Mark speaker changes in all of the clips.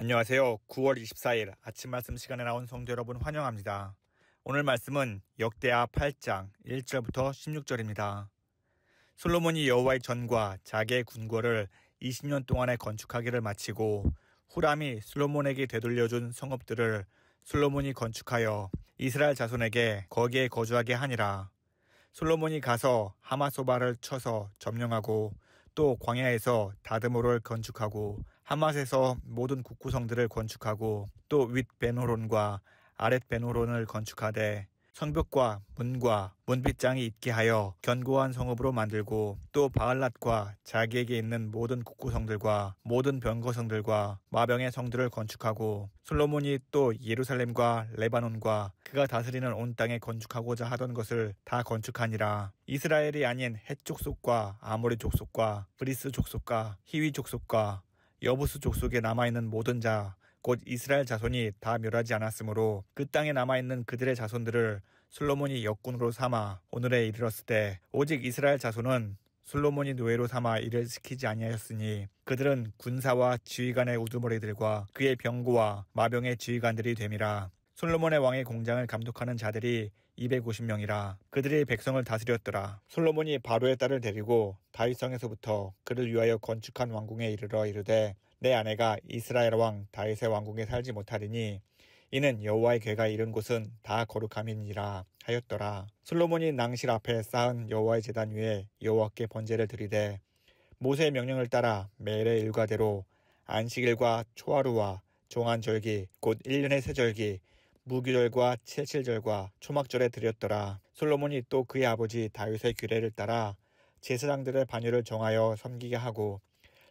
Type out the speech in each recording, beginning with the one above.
Speaker 1: 안녕하세요. 9월 24일 아침 말씀 시간에 나온 성도 여러분 환영합니다. 오늘 말씀은 역대하 8장 1절부터 16절입니다. 솔로몬이 여호와의 전과 자기의 궁궐을 20년 동안에 건축하기를 마치고 후람이 솔로몬에게 되돌려준 성읍들을 솔로몬이 건축하여 이스라엘 자손에게 거기에 거주하게 하니라. 솔로몬이 가서 하마소바를 쳐서 점령하고 또 광야에서 다드모를 건축하고 하맛에서 모든 국구성들을 건축하고 또 윗 베노론과 아랫 베노론을 건축하되 성벽과 문과 문빗장이 있게 하여 견고한 성읍으로 만들고 또 바알랏과 자기에게 있는 모든 국구성들과 모든 병거성들과 마병의 성들을 건축하고 솔로몬이 또 예루살렘과 레바논과 그가 다스리는 온 땅에 건축하고자 하던 것을 다 건축하니라. 이스라엘이 아닌 헷 족속과 아모리 족속과 브리스 족속과 히위 족속과 여부스 족속에 남아있는 모든 자 곧 이스라엘 자손이 다 멸하지 않았으므로 그 땅에 남아있는 그들의 자손들을 솔로몬이 역군으로 삼아 오늘에 이르렀을 때 오직 이스라엘 자손은 솔로몬이 노예로 삼아 일을 시키지 아니하였으니 그들은 군사와 지휘관의 우두머리들과 그의 병거와 마병의 지휘관들이 됨이라. 솔로몬의 왕의 공장을 감독하는 자들이 250명이라. 그들이 백성을 다스렸더라. 솔로몬이 바로의 딸을 데리고 다윗성에서부터 그를 위하여 건축한 왕궁에 이르러 이르되 내 아내가 이스라엘 왕 다윗의 왕궁에 살지 못하리니 이는 여호와의 궤가 이른 곳은 다 거룩함이니라 하였더라. 솔로몬이 낭실 앞에 쌓은 여호와의 제단 위에 여호와께 번제를 드리되 모세의 명령을 따라 매일의 일과대로 안식일과 초하루와 종안절기 곧 1년의 세절기 무교절과 칠칠절과 초막절에 드렸더라. 솔로몬이 또 그의 아버지 다윗의 규례를 따라 제사장들의 반열을 정하여 섬기게 하고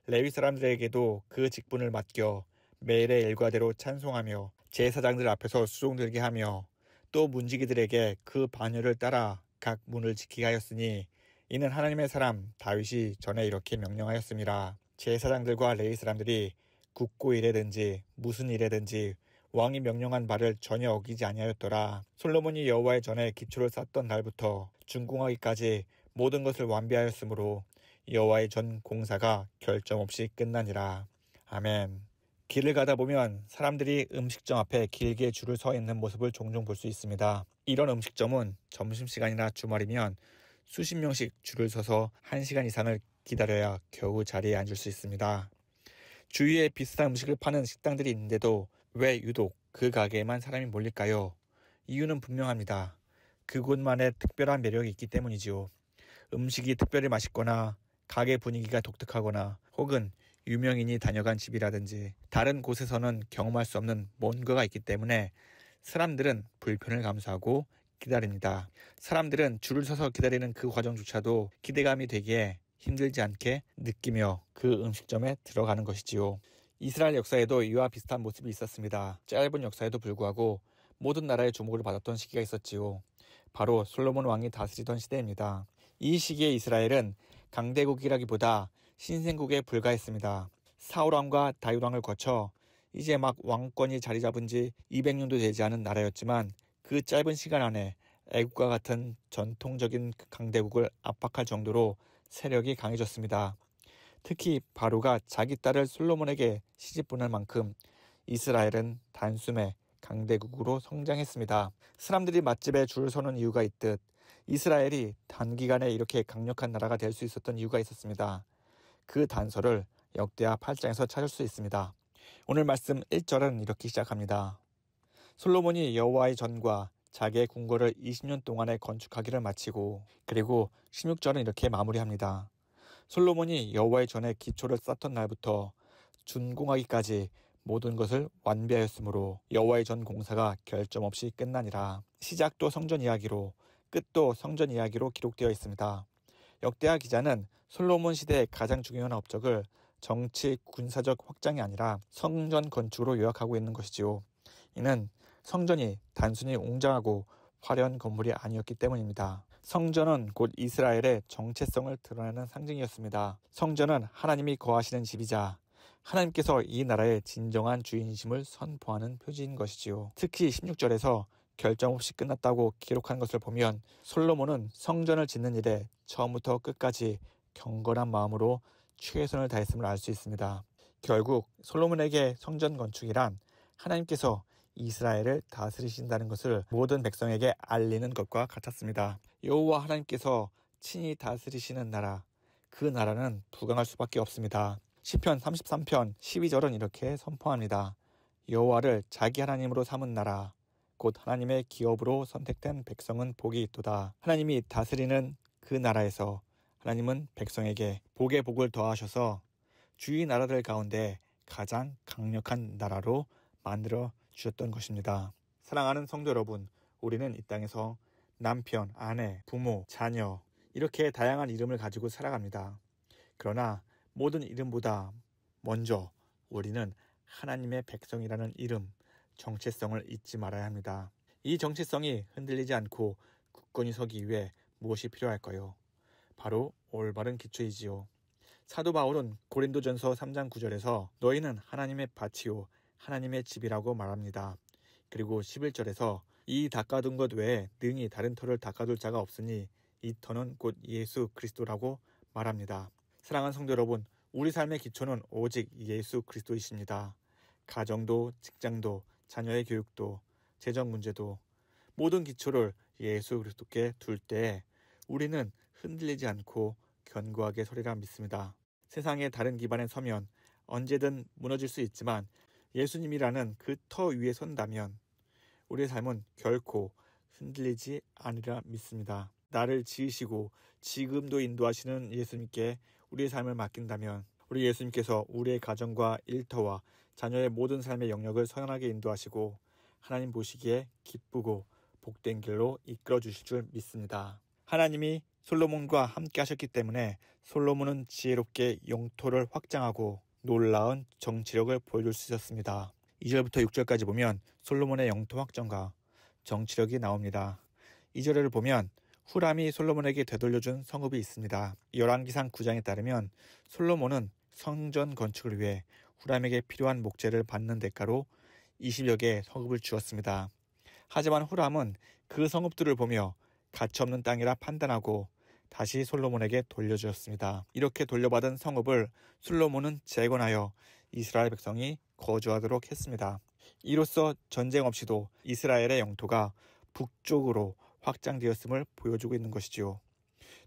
Speaker 1: 레위 사람들에게도 그 직분을 맡겨 매일의 일과대로 찬송하며 제사장들 앞에서 수종 들게 하며 또 문지기들에게 그 반열을 따라 각 문을 지키게 하였으니 이는 하나님의 사람 다윗이 전에 이렇게 명령하였음이라. 제사장들과 레위 사람들이 국고 일에든지 무슨 일에든지 왕이 명령한 바를 전혀 어기지 아니하였더라. 솔로몬이 여호와의 전에 기초를 쌓던 날부터 준공하기까지 모든 것을 완비하였으므로 여호와의 전 공사가 결점 없이 끝나니라. 아멘. 길을 가다 보면 사람들이 음식점 앞에 길게 줄을 서 있는 모습을 종종 볼 수 있습니다. 이런 음식점은 점심시간이나 주말이면 수십 명씩 줄을 서서 1시간 이상을 기다려야 겨우 자리에 앉을 수 있습니다. 주위에 비슷한 음식을 파는 식당들이 있는데도 왜 유독 그 가게에만 사람이 몰릴까요? 이유는 분명합니다. 그곳만의 특별한 매력이 있기 때문이지요. 음식이 특별히 맛있거나 가게 분위기가 독특하거나 혹은 유명인이 다녀간 집이라든지 다른 곳에서는 경험할 수 없는 뭔가가 있기 때문에 사람들은 불편을 감수하고 기다립니다. 사람들은 줄을 서서 기다리는 그 과정조차도 기대감이 되기에 힘들지 않게 느끼며 그 음식점에 들어가는 것이지요. 이스라엘 역사에도 이와 비슷한 모습이 있었습니다. 짧은 역사에도 불구하고 모든 나라의 주목을 받았던 시기가 있었지요. 바로 솔로몬 왕이 다스리던 시대입니다. 이 시기에 이스라엘은 강대국이라기보다 신생국에 불과했습니다. 사울왕과 다윗왕을 거쳐 이제 막 왕권이 자리 잡은 지 200년도 되지 않은 나라였지만 그 짧은 시간 안에 애국과 같은 전통적인 강대국을 압박할 정도로 세력이 강해졌습니다. 특히 바로가 자기 딸을 솔로몬에게 시집 보낼 만큼 이스라엘은 단숨에 강대국으로 성장했습니다. 사람들이 맛집에 줄을 서는 이유가 있듯 이스라엘이 단기간에 이렇게 강력한 나라가 될 수 있었던 이유가 있었습니다. 그 단서를 역대하 8장에서 찾을 수 있습니다. 오늘 말씀 1절은 이렇게 시작합니다. 솔로몬이 여호와의 전과 자기의 궁궐을 20년 동안에 건축하기를 마치고 그리고 16절은 이렇게 마무리합니다. 솔로몬이 여호와의 전에 기초를 쌓던 날부터 준공하기까지 모든 것을 완비하였으므로 여호와의 전 공사가 결점 없이 끝나니라. 시작도 성전 이야기로 끝도 성전 이야기로 기록되어 있습니다. 역대하 기자는 솔로몬 시대의 가장 중요한 업적을 정치 군사적 확장이 아니라 성전 건축으로 요약하고 있는 것이지요. 이는 성전이 단순히 웅장하고 화려한 건물이 아니었기 때문입니다. 성전은 곧 이스라엘의 정체성을 드러내는 상징이었습니다. 성전은 하나님이 거하시는 집이자 하나님께서 이 나라의 진정한 주인이심을 선포하는 표지인 것이지요. 특히 16절에서 결점 없이 끝났다고 기록한 것을 보면 솔로몬은 성전을 짓는 일에 처음부터 끝까지 경건한 마음으로 최선을 다했음을 알 수 있습니다. 결국 솔로몬에게 성전 건축이란 하나님께서 이스라엘을 다스리신다는 것을 모든 백성에게 알리는 것과 같았습니다. 여호와 하나님께서 친히 다스리시는 나라, 그 나라는 부강할 수밖에 없습니다. 시편 33편 12절은 이렇게 선포합니다. 여호와를 자기 하나님으로 삼은 나라, 곧 하나님의 기업으로 선택된 백성은 복이 있도다. 하나님이 다스리는 그 나라에서 하나님은 백성에게 복에 복을 더하셔서 주위 나라들 가운데 가장 강력한 나라로 만들어 주셨던 것입니다. 사랑하는 성도 여러분, 우리는 이 땅에서 남편, 아내, 부모, 자녀 이렇게 다양한 이름을 가지고 살아갑니다. 그러나 모든 이름보다 먼저 우리는 하나님의 백성이라는 이름, 정체성을 잊지 말아야 합니다. 이 정체성이 흔들리지 않고 굳건히 서기 위해 무엇이 필요할까요? 바로 올바른 기초이지요. 사도 바울은 고린도전서 3장 9절에서 너희는 하나님의 밭이요 하나님의 집이라고 말합니다. 그리고 11절에서 이 닦아둔 것 외에 능히 다른 터를 닦아둘 자가 없으니 이 터는 곧 예수 그리스도라고 말합니다. 사랑하는 성도 여러분, 우리 삶의 기초는 오직 예수 그리스도이십니다. 가정도, 직장도, 자녀의 교육도, 재정 문제도 모든 기초를 예수 그리스도께 둘 때 우리는 흔들리지 않고 견고하게 서리라 믿습니다. 세상의 다른 기반에 서면 언제든 무너질 수 있지만 예수님이라는 그 터 위에 선다면 우리의 삶은 결코 흔들리지 않으리라 믿습니다. 나를 지으시고 지금도 인도하시는 예수님께 우리의 삶을 맡긴다면 우리 예수님께서 우리의 가정과 일터와 자녀의 모든 삶의 영역을 선하게 인도하시고 하나님 보시기에 기쁘고 복된 길로 이끌어 주실 줄 믿습니다. 하나님이 솔로몬과 함께 하셨기 때문에 솔로몬은 지혜롭게 영토를 확장하고 놀라운 정치력을 보여줄 수 있었습니다. 2절부터 6절까지 보면 솔로몬의 영토 확장과 정치력이 나옵니다. 2절을 보면 후람이 솔로몬에게 되돌려준 성읍이 있습니다. 열왕기상 9장에 따르면 솔로몬은 성전 건축을 위해 후람에게 필요한 목재를 받는 대가로 20여 개의 성읍을 주었습니다. 하지만 후람은 그 성읍들을 보며 가치없는 땅이라 판단하고 다시 솔로몬에게 돌려주었습니다. 이렇게 돌려받은 성읍을 솔로몬은 재건하여 이스라엘 백성이 거주하도록 했습니다. 이로써 전쟁 없이도 이스라엘의 영토가 북쪽으로 확장되었음을 보여주고 있는 것이지요.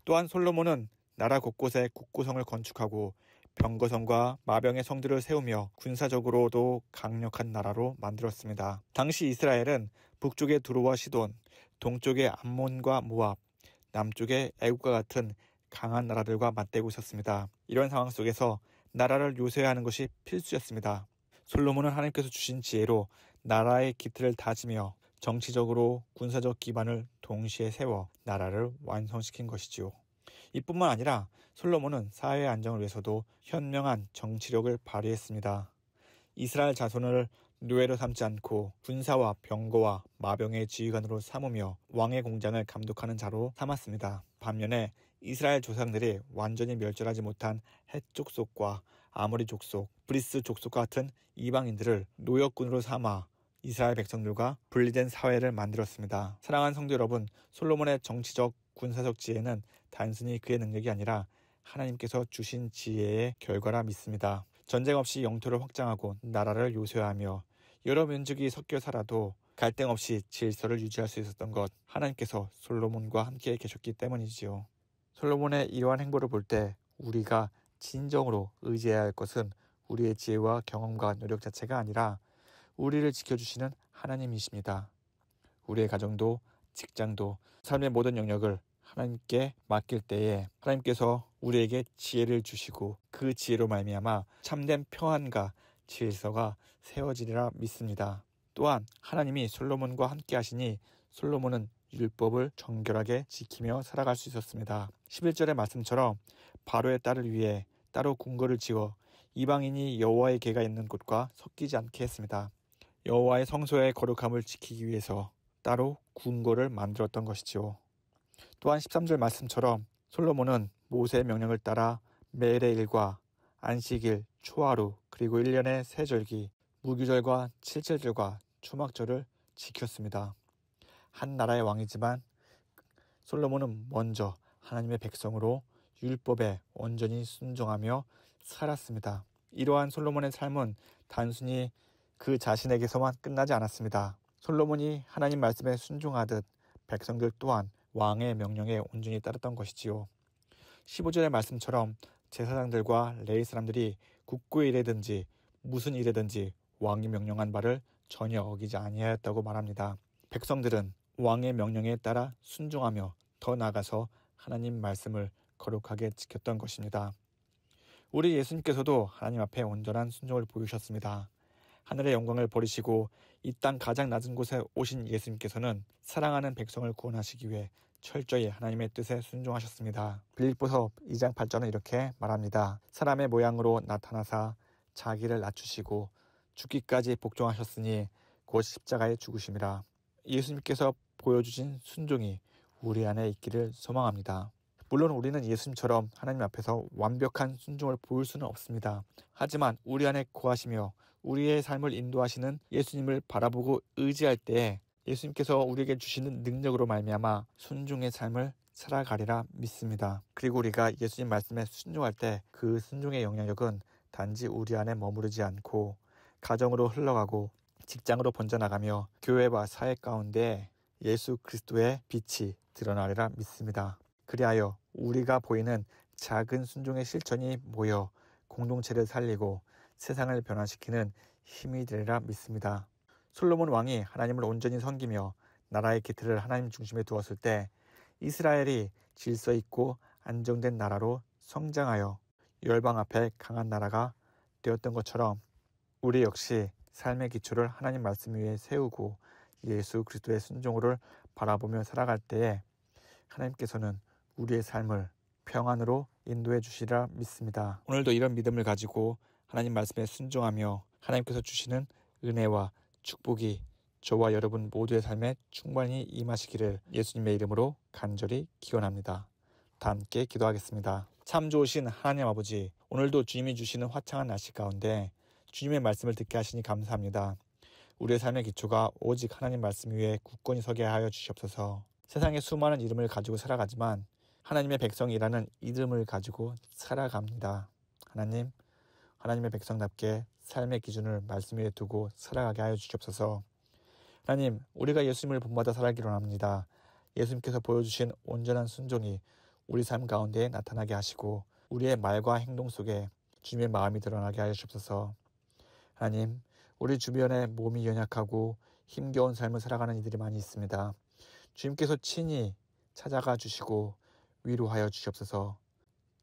Speaker 1: 또한 솔로몬은 나라 곳곳에 국고성을 건축하고 병거성과 마병의 성들을 세우며 군사적으로도 강력한 나라로 만들었습니다. 당시 이스라엘은 북쪽의 두로와 시돈, 동쪽의 암몬과 모압, 남쪽의 애국과 같은 강한 나라들과 맞대고 있었습니다. 이런 상황 속에서 나라를 요새하는 것이 필수였습니다. 솔로몬은 하나님께서 주신 지혜로 나라의 기틀을 다지며 정치적으로 군사적 기반을 동시에 세워 나라를 완성시킨 것이지요. 이뿐만 아니라 솔로몬은 사회 안정을 위해서도 현명한 정치력을 발휘했습니다. 이스라엘 자손을 노예로 삼지 않고 군사와 병거와 마병의 지휘관으로 삼으며 왕의 공장을 감독하는 자로 삼았습니다. 반면에 이스라엘 조상들이 완전히 멸절하지 못한 헷 족속과 아모리 족속, 브리스 족속과 같은 이방인들을 노역군으로 삼아 이스라엘 백성들과 분리된 사회를 만들었습니다. 사랑하는 성도 여러분, 솔로몬의 정치적, 군사적 지혜는 단순히 그의 능력이 아니라 하나님께서 주신 지혜의 결과라 믿습니다. 전쟁 없이 영토를 확장하고 나라를 요새하며 여러 민족이 섞여 살아도 갈등 없이 질서를 유지할 수 있었던 것, 하나님께서 솔로몬과 함께 계셨기 때문이지요. 솔로몬의 이러한 행보를 볼 때 우리가 진정으로 의지해야 할 것은 우리의 지혜와 경험과 노력 자체가 아니라 우리를 지켜주시는 하나님이십니다. 우리의 가정도 직장도 삶의 모든 영역을 하나님께 맡길 때에 하나님께서 우리에게 지혜를 주시고 그 지혜로 말미암아 참된 평안과 질서가 세워지리라 믿습니다. 또한 하나님이 솔로몬과 함께 하시니 솔로몬은 율법을 정결하게 지키며 살아갈 수 있었습니다. 11절의 말씀처럼 바로의 딸을 위해 따로 궁궐을 지어 이방인이 여호와의 궤가 있는 곳과 섞이지 않게 했습니다. 여호와의 성소의 거룩함을 지키기 위해서 따로 궁궐을 만들었던 것이지요. 또한 13절 말씀처럼 솔로몬은 모세의 명령을 따라 매일의 일과 안식일, 초하루, 그리고 1년의 세절기, 무교절과 칠칠절과 초막절을 지켰습니다. 한 나라의 왕이지만 솔로몬은 먼저 하나님의 백성으로 율법에 온전히 순종하며 살았습니다. 이러한 솔로몬의 삶은 단순히 그 자신에게서만 끝나지 않았습니다. 솔로몬이 하나님 말씀에 순종하듯 백성들 또한 왕의 명령에 온전히 따랐던 것이지요. 15절의 말씀처럼 제사장들과 레위 사람들이 국고의 일에든지 무슨 일에든지 왕이 명령한 바를 전혀 어기지 아니하였다고 말합니다. 백성들은 왕의 명령에 따라 순종하며 더 나아가서 하나님 말씀을 거룩하게 지켰던 것입니다. 우리 예수님께서도 하나님 앞에 온전한 순종을 보이셨습니다. 하늘의 영광을 버리시고 이 땅 가장 낮은 곳에 오신 예수님께서는 사랑하는 백성을 구원하시기 위해 철저히 하나님의 뜻에 순종하셨습니다. 빌립보서 2장 8절은 이렇게 말합니다. 사람의 모양으로 나타나사 자기를 낮추시고 죽기까지 복종하셨으니 곧 십자가에 죽으심이라. 예수님께서 보여주신 순종이 우리 안에 있기를 소망합니다. 물론 우리는 예수님처럼 하나님 앞에서 완벽한 순종을 보일 수는 없습니다. 하지만 우리 안에 거하시며 우리의 삶을 인도하시는 예수님을 바라보고 의지할 때에 예수님께서 우리에게 주시는 능력으로 말미암아 순종의 삶을 살아가리라 믿습니다. 그리고 우리가 예수님 말씀에 순종할 때 그 순종의 영향력은 단지 우리 안에 머무르지 않고 가정으로 흘러가고 직장으로 번져나가며 교회와 사회 가운데 예수 그리스도의 빛이 드러나리라 믿습니다. 그리하여 우리가 보이는 작은 순종의 실천이 모여 공동체를 살리고 세상을 변화시키는 힘이 되리라 믿습니다. 솔로몬 왕이 하나님을 온전히 섬기며 나라의 기틀을 하나님 중심에 두었을 때 이스라엘이 질서 있고 안정된 나라로 성장하여 열방 앞에 강한 나라가 되었던 것처럼 우리 역시 삶의 기초를 하나님 말씀 위에 세우고 예수 그리스도의 순종을 바라보며 살아갈 때에 하나님께서는 우리의 삶을 평안으로 인도해 주시리라 믿습니다. 오늘도 이런 믿음을 가지고 하나님 말씀에 순종하며 하나님께서 주시는 은혜와 축복이 저와 여러분 모두의 삶에 충만히 임하시기를 예수님의 이름으로 간절히 기원합니다. 다 함께 기도하겠습니다. 참 좋으신 하나님 아버지, 오늘도 주님이 주시는 화창한 날씨 가운데 주님의 말씀을 듣게 하시니 감사합니다. 우리의 삶의 기초가 오직 하나님 말씀 위에 굳건히 서게 하여 주시옵소서. 세상에 수많은 이름을 가지고 살아가지만 하나님의 백성이라는 이름을 가지고 살아갑니다. 하나님, 하나님의 백성답게 삶의 기준을 말씀 위에 두고 살아가게 하여 주시옵소서. 하나님, 우리가 예수님을 본받아 살아가기로 합니다. 예수님께서 보여주신 온전한 순종이 우리 삶 가운데 나타나게 하시고 우리의 말과 행동 속에 주님의 마음이 드러나게 하여 주옵소서. 하나님, 우리 주변에 몸이 연약하고 힘겨운 삶을 살아가는 이들이 많이 있습니다. 주님께서 친히 찾아가 주시고 위로하여 주시옵소서.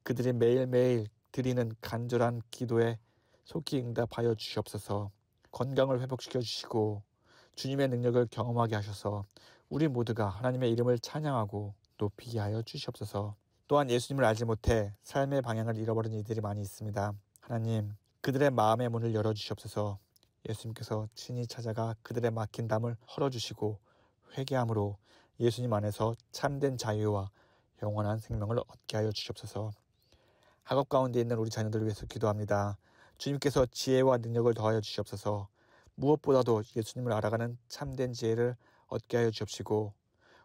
Speaker 1: 그들이 매일매일 드리는 간절한 기도에 속히 응답하여 주시옵소서. 건강을 회복시켜 주시고 주님의 능력을 경험하게 하셔서 우리 모두가 하나님의 이름을 찬양하고 높이게 하여 주시옵소서. 또한 예수님을 알지 못해 삶의 방향을 잃어버린 이들이 많이 있습니다. 하나님, 그들의 마음의 문을 열어주시옵소서. 예수님께서 친히 찾아가 그들의 막힌 담을 헐어주시고 회개함으로 예수님 안에서 참된 자유와 영원한 생명을 얻게 하여 주시옵소서. 학업 가운데 있는 우리 자녀들을 위해서 기도합니다. 주님께서 지혜와 능력을 더하여 주시옵소서. 무엇보다도 예수님을 알아가는 참된 지혜를 얻게 하여 주옵시고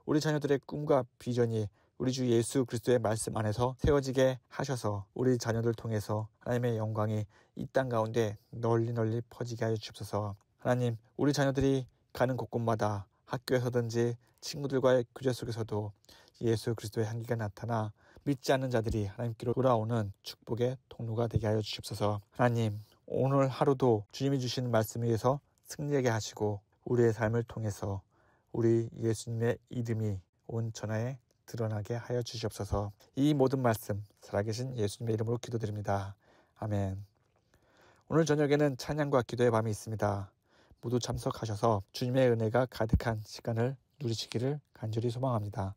Speaker 1: 우리 자녀들의 꿈과 비전이 우리 주 예수 그리스도의 말씀 안에서 세워지게 하셔서 우리 자녀들 통해서 하나님의 영광이 이 땅 가운데 널리 퍼지게 하여 주옵소서. 하나님, 우리 자녀들이 가는 곳곳마다 학교에서든지 친구들과의 교제 속에서도 예수 그리스도의 향기가 나타나 믿지 않는 자들이 하나님께로 돌아오는 축복의 통로가 되게 하여 주시옵소서. 하나님, 오늘 하루도 주님이 주신 말씀 위에서 승리하게 하시고 우리의 삶을 통해서 우리 예수님의 이름이 온 천하에 드러나게 하여 주시옵소서. 이 모든 말씀 살아계신 예수님의 이름으로 기도드립니다. 아멘. 오늘 저녁에는 찬양과 기도의 밤이 있습니다. 모두 참석하셔서 주님의 은혜가 가득한 시간을 누리시기를 간절히 소망합니다.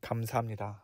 Speaker 1: 감사합니다.